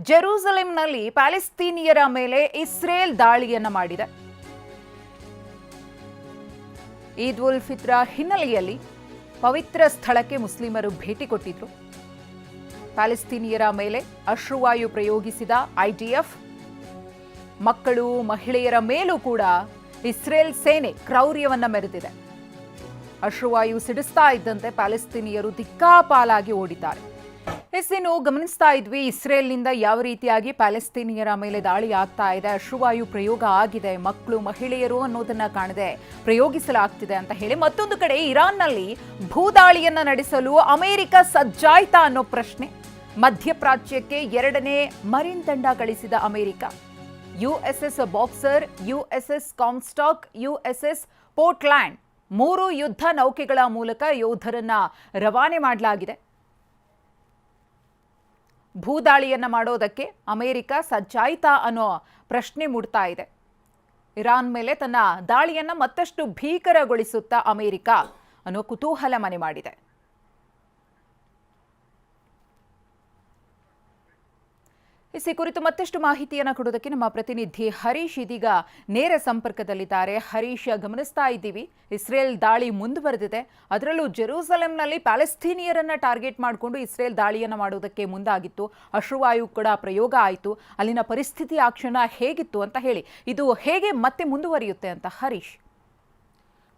ಜೆರೂಸಲೆಂನಲ್ಲಿ ಪ್ಯಾಲೆಸ್ತೀನಿಯರ ಮೇಲೆ ಇಸ್ರೇಲ್ ದಾಳಿಯನ್ನ ಮಾಡಿದೆ. ಈದ್ ಉಲ್ ಫಿತ್ರ ಹಿನ್ನೆಲೆಯಲ್ಲಿ ಪವಿತ್ರ ಸ್ಥಳಕ್ಕೆ ಮುಸ್ಲಿಮರು ಭೇಟಿ ಕೊಟ್ಟಿದ್ರು. ಪ್ಯಾಲೆಸ್ತೀನಿಯರ ಮೇಲೆ ಅಶ್ರುವಾಯು ಪ್ರಯೋಗಿಸಿದ ಐಡಿಎಫ್, ಮಕ್ಕಳು ಮಹಿಳೆಯರ ಮೇಲೂ ಕೂಡ ಇಸ್ರೇಲ್ ಸೇನೆ ಕ್ರೌರ್ಯವನ್ನ ಮೆರೆದಿದೆ. ಅಶ್ರುವಾಯು ಸಿಡಿಸ್ತಾ ಇದ್ದಂತೆ ಪ್ಯಾಲೆಸ್ತೀನಿಯರು ದಿಕ್ಕಾಪಾಲಾಗಿ ಓಡಿದ್ದಾರೆ. ಇನ್ನು ಗಮನಿಸ್ತಾ ಇದ್ವಿ ಇಸ್ರೇಲ್ನಿಂದ ಯಾವ ರೀತಿಯಾಗಿ ಪ್ಯಾಲೆಸ್ತೀನಿಯರ ಮೇಲೆ ದಾಳಿ ಆಗ್ತಾ ಇದೆ, ಅಶ್ರುವಾಯು ಪ್ರಯೋಗ ಆಗಿದೆ, ಮಕ್ಕಳು ಮಹಿಳೆಯರು ಅನ್ನೋದನ್ನ ಕಾಣದೆ ಪ್ರಯೋಗಿಸಲಾಗ್ತಿದೆ ಅಂತ ಹೇಳಿ. ಮತ್ತೊಂದು ಕಡೆ ಇರಾನ್ನಲ್ಲಿ ಭೂದಾಳಿಯನ್ನ ನಡೆಸಲು ಅಮೆರಿಕ ಸಜ್ಜಾಯ್ತಾ ಅನ್ನೋ ಪ್ರಶ್ನೆ. ಮಧ್ಯಪ್ರಾಚ್ಯಕ್ಕೆ 2ನೇ ಮರಿನ್ ತಂಡ ಕಳಿಸಿದ America. USS boxer, USS ಕಾಮ್ಸ್ಟಾಕ್, USS Portland 3 ಯುದ್ಧ ನೌಕೆಗಳ ಮೂಲಕ ಯೋಧರನ್ನ ರವಾನೆ ಮಾಡಲಾಗಿದೆ. ಭೂದಾಳಿಯನ್ನ ಮಾಡೋದಕ್ಕೆ ಅಮೆರಿಕ ಸಜ್ಜಾಯ್ತಾ ಅನ್ನೋ ಪ್ರಶ್ನೆ ಮೂಡ್ತಾ ಇದೆ. ಇರಾನ್ ಮೇಲೆ ತನ್ನ ದಾಳಿಯನ್ನ ಮತ್ತಷ್ಟು ಭೀಕರಗೊಳಿಸುತ್ತಾ ಅಮೆರಿಕ ಅನ್ನೋ ಕುತೂಹಲ ಮನೆ ಮಾಡಿದೆ. ಈ ಕುರಿತು ಮತ್ತಷ್ಟು ಮಾಹಿತಿಯನ್ನು ಕೊಡೋದಕ್ಕೆ ನಮ್ಮ ಪ್ರತಿನಿಧಿ ಹರೀಶ್ ಇದೀಗ ನೇರ ಸಂಪರ್ಕದಲ್ಲಿದ್ದಾರೆ. ಹರೀಶ್, ಗಮನಿಸ್ತಾ ಇದ್ದೀವಿ ಇಸ್ರೇಲ್ ದಾಳಿ ಮುಂದುವರೆದಿದೆ. ಅದರಲ್ಲೂ ಜೆರೂಸಲೆಂನಲ್ಲಿ ಪ್ಯಾಲೆಸ್ತೀನಿಯರನ್ನ ಟಾರ್ಗೆಟ್ ಮಾಡಿಕೊಂಡು ಇಸ್ರೇಲ್ ದಾಳಿಯನ್ನು ಮಾಡೋದಕ್ಕೆ ಮುಂದಾಗಿತ್ತು. ಅಶ್ರುವಾಯು ಕೂಡ ಪ್ರಯೋಗ ಆಯಿತು. ಅಲ್ಲಿನ ಪರಿಸ್ಥಿತಿ ಆ ಕ್ಷಣ ಹೇಗಿತ್ತು ಅಂತ ಹೇಳಿ, ಇದು ಹೇಗೆ ಮತ್ತೆ ಮುಂದುವರಿಯುತ್ತೆ ಅಂತ ಹರೀಶ್?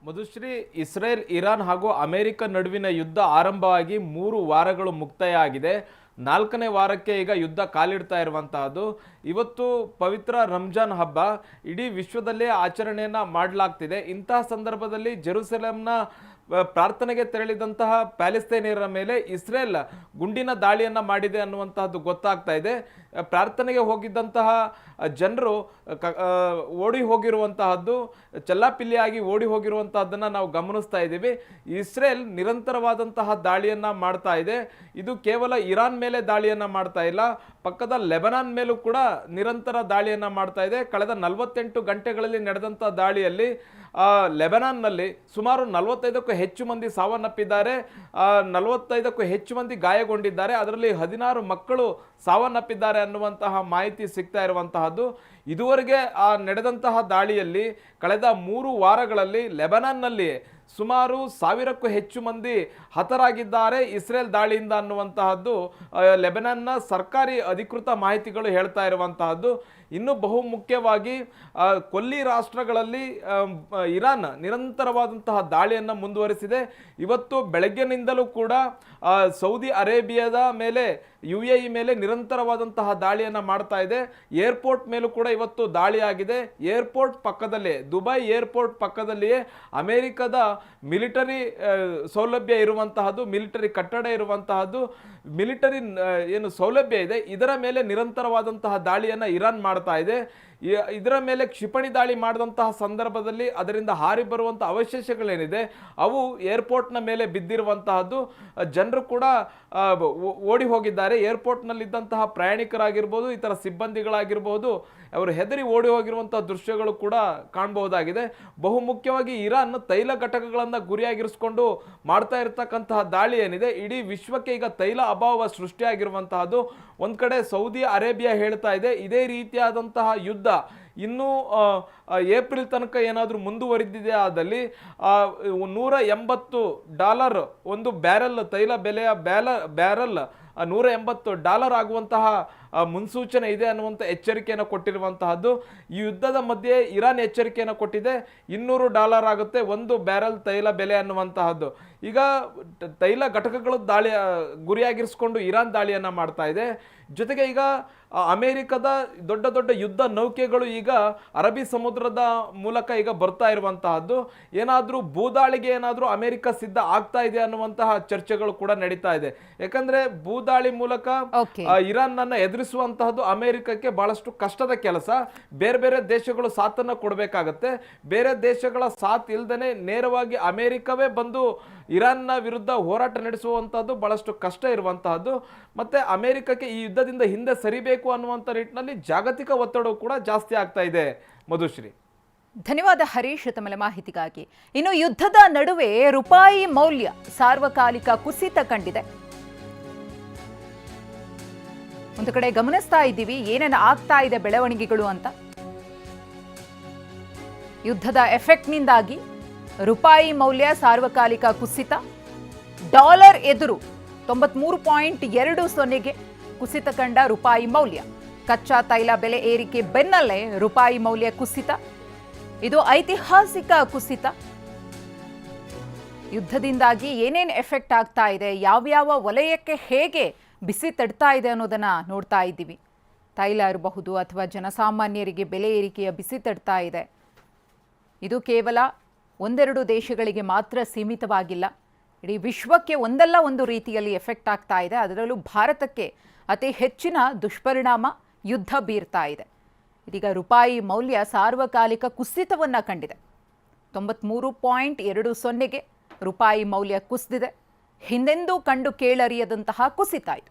ಮಧುಶ್ರೀ, ಇಸ್ರೇಲ್, ಇರಾನ್ ಹಾಗೂ ಅಮೆರಿಕ ನಡುವಿನ ಯುದ್ಧ ಆರಂಭವಾಗಿ 3 ವಾರಗಳು ಮುಕ್ತಾಯ ಆಗಿದೆ. 4ನೇ ವಾರಕ್ಕೆ ಈಗ ಯುದ್ಧ ಕಾಲಿಡ್ತಾ ಇರುವಂತಹದ್ದು. ಇವತ್ತು ಪವಿತ್ರ ರಂಜಾನ್ ಹಬ್ಬ ಇಡೀ ವಿಶ್ವದಲ್ಲೇ ಆಚರಣೆಯನ್ನ ಮಾಡಲಾಗ್ತಿದೆ. ಇಂತಹ ಸಂದರ್ಭದಲ್ಲಿ ಜೆರೂಸಲೆಂನ ಪ್ರಾರ್ಥನೆಗೆ ತೆರಳಿದಂತಹ ಪ್ಯಾಲೆಸ್ತೈನಿಯರ ಮೇಲೆ ಇಸ್ರೇಲ್ ಗುಂಡಿನ ದಾಳಿಯನ್ನ ಮಾಡಿದೆ ಅನ್ನುವಂತಹದ್ದು ಗೊತ್ತಾಗ್ತಾ ಇದೆ. ಪ್ರಾರ್ಥನೆಗೆ ಹೋಗಿದ್ದಂತಹ ಜನರು ಓಡಿ ಹೋಗಿರುವಂತಹದ್ದು, ಚೆಲ್ಲಾಪಿಲ್ಲಿಯಾಗಿ ಓಡಿ ಹೋಗಿರುವಂತಹದ್ದನ್ನು ನಾವು ಗಮನಿಸ್ತಾ ಇದ್ದೀವಿ. ಇಸ್ರೇಲ್ ನಿರಂತರವಾದಂತಹ ದಾಳಿಯನ್ನ ಮಾಡ್ತಾ ಇದೆ. ಇದು ಕೇವಲ ಇರಾನ್ ಮೇಲೆ ದಾಳಿಯನ್ನ ಮಾಡ್ತಾ ಇಲ್ಲ, ಪಕ್ಕದ ಲೆಬನಾನ್ ಮೇಲೂ ಕೂಡ ನಿರಂತರ ದಾಳಿಯನ್ನ ಮಾಡ್ತಾ ಇದೆ. ಕಳೆದ 48 ಗಂಟೆಗಳಲ್ಲಿ ನಡೆದಂತಹ ದಾಳಿಯಲ್ಲಿ ಲೆಬನಾನ್ನಲ್ಲಿ ಸುಮಾರು 45ಕ್ಕೂ ಹೆಚ್ಚು ಮಂದಿ ಸಾವನ್ನಪ್ಪಿದ್ದಾರೆ, 45ಕ್ಕೂ ಹೆಚ್ಚು ಮಂದಿ ಗಾಯಗೊಂಡಿದ್ದಾರೆ. ಅದರಲ್ಲಿ 16 ಮಕ್ಕಳು ಸಾವನ್ನಪ್ಪಿದ್ದಾರೆ ಅನ್ನುವಂತಹ ಮಾಹಿತಿ ಸಿಗ್ತಾ ಇರುವಂತಹದ್ದು. ಇದುವರೆಗೆ ನಡೆದಂತಹ ದಾಳಿಯಲ್ಲಿ ಕಳೆದ 3 ವಾರಗಳಲ್ಲಿ ಲೆಬನಾನ್ನಲ್ಲಿ ಸುಮಾರು 1000ಕ್ಕೂ ಹೆಚ್ಚು ಮಂದಿ ಹತರಾಗಿದ್ದಾರೆ ಇಸ್ರೇಲ್ ದಾಳಿಯಿಂದ ಅನ್ನುವಂತಹದ್ದು ಲೆಬನಾನ್ನ ಸರ್ಕಾರಿ ಅಧಿಕೃತ ಮಾಹಿತಿಗಳು ಹೇಳ್ತಾ ಇರುವಂತಹದ್ದು. ಇನ್ನು ಬಹುಮುಖ್ಯವಾಗಿ ಕೊಲ್ಲಿ ರಾಷ್ಟ್ರಗಳಲ್ಲಿ ಇರಾನ್ ನಿರಂತರವಾದಂತಹ ದಾಳಿಯನ್ನು ಮುಂದುವರಿಸಿದೆ. ಇವತ್ತು ಬೆಳಗ್ಗಿನಿಂದಲೂ ಕೂಡ ಸೌದಿ ಅರೇಬಿಯಾದ ಮೇಲೆ, UAE ಮೇಲೆ ನಿರಂತರವಾದಂತಹ ದಾಳಿಯನ್ನು ಮಾಡ್ತಾ ಇದೆ. ಏರ್ಪೋರ್ಟ್ ಮೇಲೂ ಕೂಡ ಇವತ್ತು ದಾಳಿಯಾಗಿದೆ. ಏರ್ಪೋರ್ಟ್ ಪಕ್ಕದಲ್ಲೇ, ದುಬೈ ಏರ್ಪೋರ್ಟ್ ಪಕ್ಕದಲ್ಲಿಯೇ ಅಮೆರಿಕದ ಮಿಲಿಟರಿ ಸೌಲಭ್ಯ ಇರುವಂತಹದ್ದು, ಮಿಲಿಟರಿ ಕಟ್ಟಡ ಇರುವಂತಹದ್ದು, ಮಿಲಿಟರಿ ಏನು ಸೌಲಭ್ಯ ಇದೆ, ಇದರ ಮೇಲೆ ನಿರಂತರವಾದಂತಹ ದಾಳಿಯನ್ನು ಇರಾನ್ ಮಾಡ್ತಾ ಇದೆ. ಇದರ ಮೇಲೆ ಕ್ಷಿಪಣಿ ದಾಳಿ ಮಾಡಿದಂತಹ ಸಂದರ್ಭದಲ್ಲಿ ಅದರಿಂದ ಹಾರಿ ಬರುವಂತಹ ಅವಶೇಷಗಳೇನಿದೆ ಅವು ಏರ್ಪೋರ್ಟ್ನ ಮೇಲೆ ಬಿದ್ದಿರುವಂತಹದ್ದು. ಜನರು ಕೂಡ ಓಡಿ ಹೋಗಿದ್ದಾರೆ. ಏರ್ಪೋರ್ಟ್ನಲ್ಲಿದ್ದಂತಹ ಪ್ರಯಾಣಿಕರಾಗಿರ್ಬೋದು, ಇತರ ಸಿಬ್ಬಂದಿಗಳಾಗಿರ್ಬೋದು, ಅವರು ಹೆದರಿ ಓಡಿ ಹೋಗಿರುವಂತಹ ದೃಶ್ಯಗಳು ಕೂಡ ಕಾಣಬಹುದಾಗಿದೆ. ಬಹುಮುಖ್ಯವಾಗಿ ಇರಾನ್ ತೈಲ ಘಟಕಗಳನ್ನು ಗುರಿಯಾಗಿರಿಸಿಕೊಂಡು ಮಾಡ್ತಾ ಇರತಕ್ಕಂತಹ ದಾಳಿ ಏನಿದೆ, ಇಡೀ ವಿಶ್ವಕ್ಕೆ ಈಗ ತೈಲ ಅಭಾವ ಸೃಷ್ಟಿಯಾಗಿರುವಂತಹದ್ದು. ಒಂದು ಕಡೆ ಸೌದಿ ಅರೇಬಿಯಾ ಹೇಳ್ತಾ ಇದೆ ಇದೇ ರೀತಿಯಾದಂತಹ ಯುದ್ಧ ಇನ್ನೂ ಏಪ್ರಿಲ್ ತನಕ ಏನಾದರೂ ಮುಂದುವರಿದಿದೆ ಆದಲ್ಲಿ $180 ಒಂದು ಬ್ಯಾರೆಲ್ ತೈಲ ಬೆಲೆಯ ಬ್ಯಾರೆಲ್ $180 ಆಗುವಂತಹ ಮುನ್ಸೂಚನೆ ಇದೆ ಅನ್ನುವಂಥ ಎಚ್ಚರಿಕೆಯನ್ನು ಕೊಟ್ಟಿರುವಂತಹದ್ದು. ಈ ಯುದ್ಧದ ಮಧ್ಯೆ ಇರಾನ್ ಎಚ್ಚರಿಕೆಯನ್ನು ಕೊಟ್ಟಿದೆ, $200 ಆಗುತ್ತೆ ಒಂದು ಬ್ಯಾರೆಲ್ ತೈಲ ಬೆಲೆ ಅನ್ನುವಂತಹದ್ದು. ಈಗ ತೈಲ ಘಟಕಗಳು ಗುರಿಯಾಗಿರಿಸಿಕೊಂಡು ಇರಾನ್ ದಾಳಿಯನ್ನು ಮಾಡ್ತಾ ಇದೆ. ಜೊತೆಗೆ ಈಗ ಅಮೆರಿಕದ ದೊಡ್ಡ ದೊಡ್ಡ ಯುದ್ಧ ನೌಕೆಗಳು ಈಗ ಅರಬ್ಬಿ ಸಮುದ್ರದ ಮೂಲಕ ಈಗ ಬರ್ತಾ ಇರುವಂತಹದ್ದು. ಏನಾದರೂ ಭೂದಾಳಿಗೆ ಏನಾದರೂ ಅಮೆರಿಕ ಸಿದ್ಧ ಆಗ್ತಾ ಇದೆ ಅನ್ನುವಂತಹ ಚರ್ಚೆಗಳು ಕೂಡ ನಡೀತಾ ಇದೆ. ಯಾಕಂದ್ರೆ ಭೂದಾಳಿ ಮೂಲಕ ಇರಾನ್ ಅನ್ನ ಎದುರಿಸುವಂತಹದ್ದು ಅಮೆರಿಕಕ್ಕೆ ಬಹಳಷ್ಟು ಕಷ್ಟದ ಕೆಲಸ. ಬೇರೆ ಬೇರೆ ದೇಶಗಳು ಸಾಥನ್ನ ಕೊಡಬೇಕಾಗತ್ತೆ. ಬೇರೆ ದೇಶಗಳ ಸಾಥ್ ಇಲ್ದೇನೆ ನೇರವಾಗಿ ಅಮೆರಿಕವೇ ಬಂದು ಇರಾನ್ನ ವಿರುದ್ಧ ಹೋರಾಟ ನಡೆಸುವಂತಹದ್ದು ಬಹಳಷ್ಟು ಕಷ್ಟ ಇರುವಂತಹದ್ದು. ಮತ್ತೆ ಅಮೆರಿಕಕ್ಕೆ ಈ ಯುದ್ಧದಿಂದ ಹಿಂದೆ ಸರಿಬೇಕು ಅನ್ನುವಂಥ ನಿಟ್ಟಿನಲ್ಲಿ ಜಾಗತಿಕ ಒತ್ತಡ ಕೂಡ ಜಾಸ್ತಿ ಆಗ್ತಾ ಇದೆ. ಮಧುಶ್ರೀ, ಧನ್ಯವಾದ ಹರೀಶ್ ತಮ್ಮ ಮಾಹಿತಿಗಾಗಿ. ಇನ್ನು ಯುದ್ಧದ ನಡುವೆ ರೂಪಾಯಿ ಮೌಲ್ಯ ಸಾರ್ವಕಾಲಿಕ ಕುಸಿತ ಕಂಡಿದೆ. ಒಂದು ಕಡೆ ಗಮನಿಸ್ತಾ ಇದ್ದೀವಿ ಏನೇನು ಆಗ್ತಾ ಇದೆ ಬೆಳವಣಿಗೆಗಳು ಅಂತ. ಯುದ್ಧದ ಎಫೆಕ್ಟ್ನಿಂದಾಗಿ ರೂಪಾಯಿ ಮೌಲ್ಯ ಸಾರ್ವಕಾಲಿಕ ಕುಸಿತ, ಡಾಲರ್ ಎದುರು 93.20ಗೆ ಕುಸಿತ ಕಂಡ ರೂಪಾಯಿ ಮೌಲ್ಯ. ಕಚ್ಚಾ ತೈಲ ಬೆಲೆ ಏರಿಕೆ ಬೆನ್ನಲ್ಲೇ ರೂಪಾಯಿ ಮೌಲ್ಯ ಕುಸಿತ. ಇದು ಐತಿಹಾಸಿಕ ಕುಸಿತ. ಯುದ್ಧದಿಂದಾಗಿ ಏನೇನು ಎಫೆಕ್ಟ್ ಆಗ್ತಾ ಇದೆ, ಯಾವ್ಯಾವ ವಲಯಕ್ಕೆ ಹೇಗೆ ಬಿಸಿ ತಡ್ತಾ ಇದೆ ಅನ್ನೋದನ್ನ ನೋಡ್ತಾ ಇದ್ದೀವಿ. ತೈಲ ಇರಬಹುದು ಅಥವಾ ಜನಸಾಮಾನ್ಯರಿಗೆ ಬೆಲೆ ಏರಿಕೆಯ ಬಿಸಿ ತಡ್ತಾ ಇದೆ. ಇದು ಕೇವಲ ಒಂದೆರಡು ದೇಶಗಳಿಗೆ ಮಾತ್ರ ಸೀಮಿತವಾಗಿಲ್ಲ, ಇಡೀ ವಿಶ್ವಕ್ಕೆ ಒಂದಲ್ಲ ಒಂದು ರೀತಿಯಲ್ಲಿ ಎಫೆಕ್ಟ್ ಆಗ್ತಾ ಇದೆ. ಅದರಲ್ಲೂ ಭಾರತಕ್ಕೆ ಅತಿ ಹೆಚ್ಚಿನ ದುಷ್ಪರಿಣಾಮ ಯುದ್ಧ ಬೀರ್ತಾ ಇದೆ. ಇದೀಗ ರೂಪಾಯಿ ಮೌಲ್ಯ ಸಾರ್ವಕಾಲಿಕ ಕುಸಿತವನ್ನು ಕಂಡಿದೆ. 93.20ಗೆ ರೂಪಾಯಿ ಮೌಲ್ಯ ಕುಸಿದಿದೆ. ಹಿಂದೆಂದೂ ಕಂಡು ಕೇಳರಿಯದಂತಹ ಕುಸಿತ ಇದು.